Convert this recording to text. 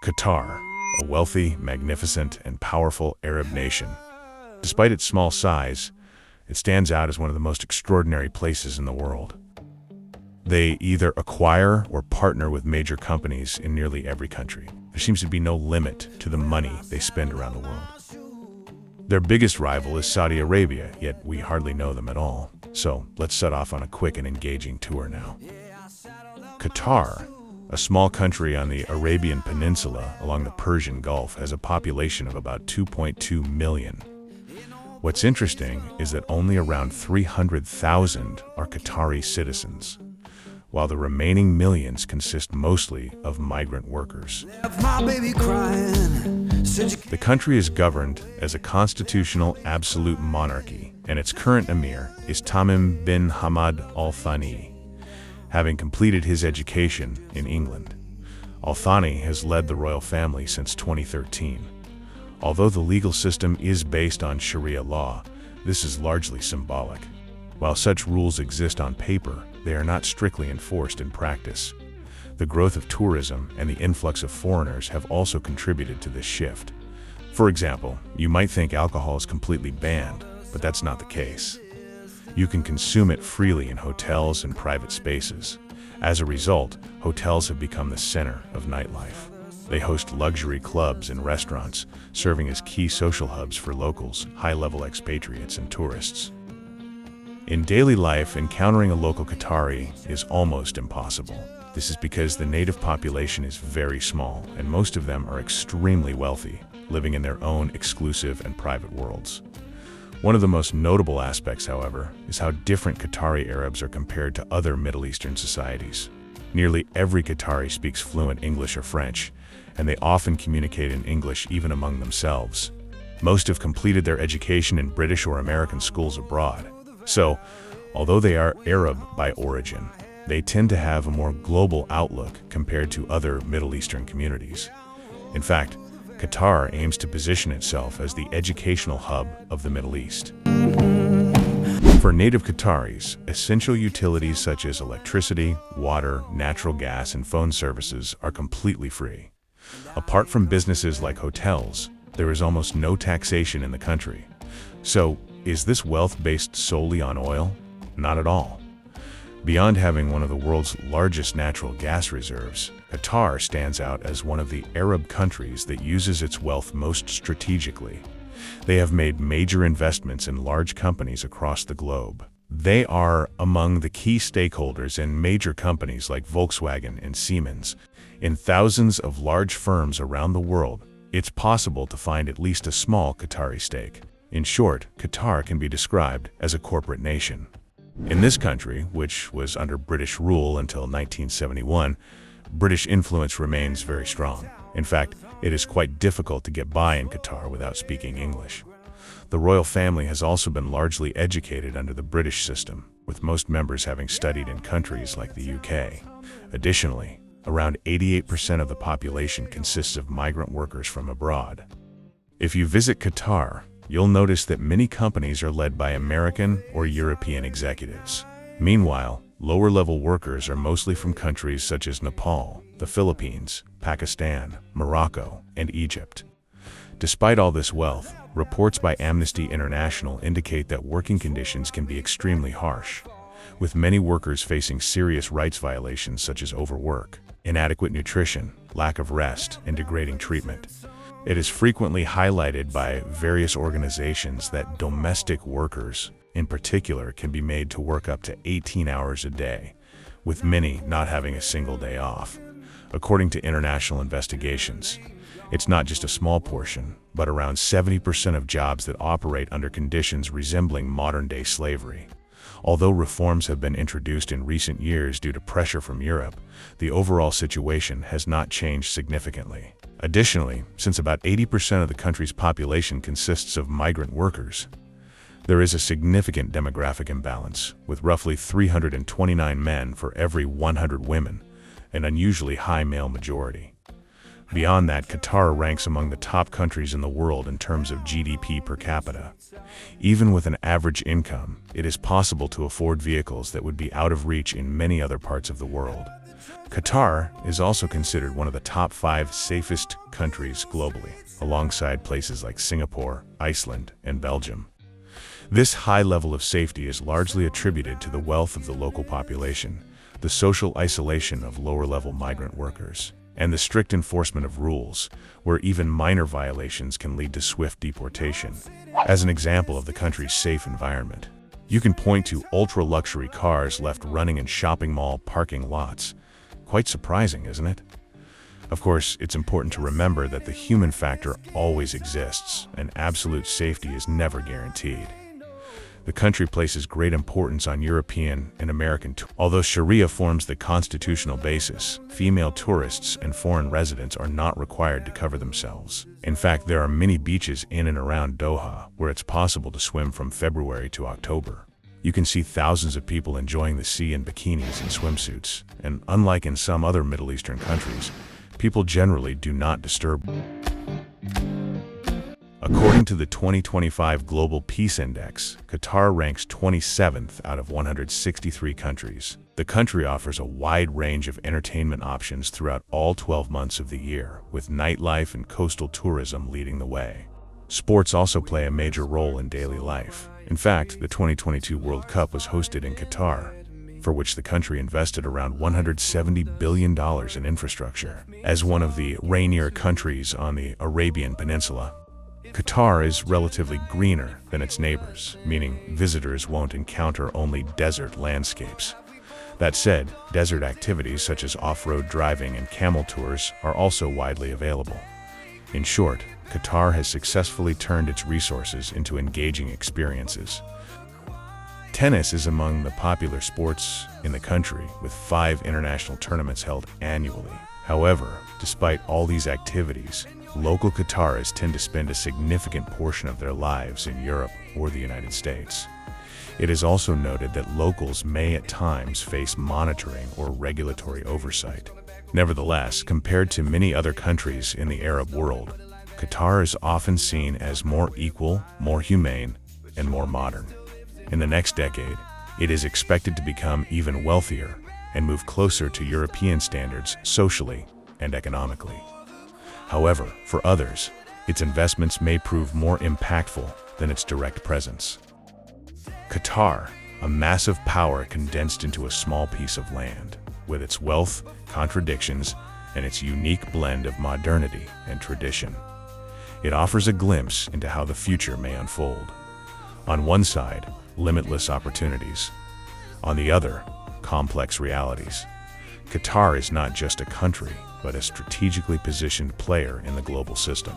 Qatar, a wealthy, magnificent, and powerful Arab nation. Despite its small size, it stands out as one of the most extraordinary places in the world. They either acquire or partner with major companies in nearly every country. There seems to be no limit to the money they spend around the world. Their biggest rival is Saudi Arabia, yet we hardly know them at all. So let's set off on a quick and engaging tour now. Qatar, a small country on the Arabian Peninsula along the Persian Gulf, has a population of about 2.2 million. What's interesting is that only around 300,000 are Qatari citizens, while the remaining millions consist mostly of migrant workers. The country is governed as a constitutional absolute monarchy, and its current emir is Tamim bin Hamad Al Thani, having completed his education in England. Al Thani has led the royal family since 2013. Although the legal system is based on Sharia law, this is largely symbolic. While such rules exist on paper, they are not strictly enforced in practice. The growth of tourism and the influx of foreigners have also contributed to this shift. For example, you might think alcohol is completely banned, but that's not the case. You can consume it freely in hotels and private spaces. As a result, hotels have become the center of nightlife. They host luxury clubs and restaurants, serving as key social hubs for locals, high-level expatriates, and tourists. In daily life, encountering a local Qatari is almost impossible. This is because the native population is very small, and most of them are extremely wealthy, living in their own exclusive and private worlds. One of the most notable aspects, however, is how different Qatari Arabs are compared to other Middle Eastern societies. Nearly every Qatari speaks fluent English or French, and they often communicate in English even among themselves. Most have completed their education in British or American schools abroad. So, although they are Arab by origin, they tend to have a more global outlook compared to other Middle Eastern communities. In fact, Qatar aims to position itself as the educational hub of the Middle East. For native Qataris, essential utilities such as electricity, water, natural gas, and phone services are completely free. Apart from businesses like hotels, there is almost no taxation in the country. So, is this wealth based solely on oil? Not at all. Beyond having one of the world's largest natural gas reserves, Qatar stands out as one of the Arab countries that uses its wealth most strategically. They have made major investments in large companies across the globe. They are among the key stakeholders in major companies like Volkswagen and Siemens. In thousands of large firms around the world, it's possible to find at least a small Qatari stake. In short, Qatar can be described as a corporate nation. In this country, which was under British rule until 1971, British influence remains very strong. In fact, it is quite difficult to get by in Qatar without speaking English. The royal family has also been largely educated under the British system, with most members having studied in countries like the UK. Additionally, around 88% of the population consists of migrant workers from abroad. If you visit Qatar, you'll notice that many companies are led by American or European executives. Meanwhile, lower-level workers are mostly from countries such as Nepal, the Philippines, Pakistan, Morocco, and Egypt. Despite all this wealth, reports by Amnesty International indicate that working conditions can be extremely harsh, with many workers facing serious rights violations such as overwork, inadequate nutrition, lack of rest, and degrading treatment. It is frequently highlighted by various organizations that domestic workers, in particular, can be made to work up to 18 hours a day, with many not having a single day off. According to international investigations, it's not just a small portion, but around 70% of jobs that operate under conditions resembling modern-day slavery. Although reforms have been introduced in recent years due to pressure from Europe, the overall situation has not changed significantly. Additionally, since about 80% of the country's population consists of migrant workers, there is a significant demographic imbalance, with roughly 329 men for every 100 women, an unusually high male majority. Beyond that, Qatar ranks among the top countries in the world in terms of GDP per capita. Even with an average income, it is possible to afford vehicles that would be out of reach in many other parts of the world. Qatar is also considered one of the top 5 safest countries globally, alongside places like Singapore, Iceland, and Belgium. This high level of safety is largely attributed to the wealth of the local population, the social isolation of lower-level migrant workers, and the strict enforcement of rules, where even minor violations can lead to swift deportation. As an example of the country's safe environment, you can point to ultra-luxury cars left running in shopping mall parking lots. Quite surprising, isn't it? Of course, it's important to remember that the human factor always exists, and absolute safety is never guaranteed. The country places great importance on European and American tourism. Although Sharia forms the constitutional basis, female tourists and foreign residents are not required to cover themselves. In fact, there are many beaches in and around Doha where it's possible to swim from February to October. You can see thousands of people enjoying the sea in bikinis and swimsuits, and unlike in some other Middle Eastern countries, people generally do not disturb. According to the 2025 Global Peace Index, Qatar ranks 27th out of 163 countries. The country offers a wide range of entertainment options throughout all 12 months of the year, with nightlife and coastal tourism leading the way. Sports also play a major role in daily life. In fact, the 2022 World Cup was hosted in Qatar, for which the country invested around $170 billion in infrastructure. As one of the rainier countries on the Arabian Peninsula, Qatar is relatively greener than its neighbors, meaning visitors won't encounter only desert landscapes. That said, desert activities such as off-road driving and camel tours are also widely available. In short, Qatar has successfully turned its resources into engaging experiences. Tennis is among the popular sports in the country, with 5 international tournaments held annually. However, despite all these activities, local Qataris tend to spend a significant portion of their lives in Europe or the United States. It is also noted that locals may at times face monitoring or regulatory oversight. Nevertheless, compared to many other countries in the Arab world, Qatar is often seen as more equal, more humane, and more modern. In the next decade, it is expected to become even wealthier and move closer to European standards socially and economically. However, for others, its investments may prove more impactful than its direct presence. Qatar, a massive power condensed into a small piece of land, with its wealth, contradictions, and its unique blend of modernity and tradition. It offers a glimpse into how the future may unfold. On one side, limitless opportunities. On the other, complex realities. Qatar is not just a country, but a strategically positioned player in the global system.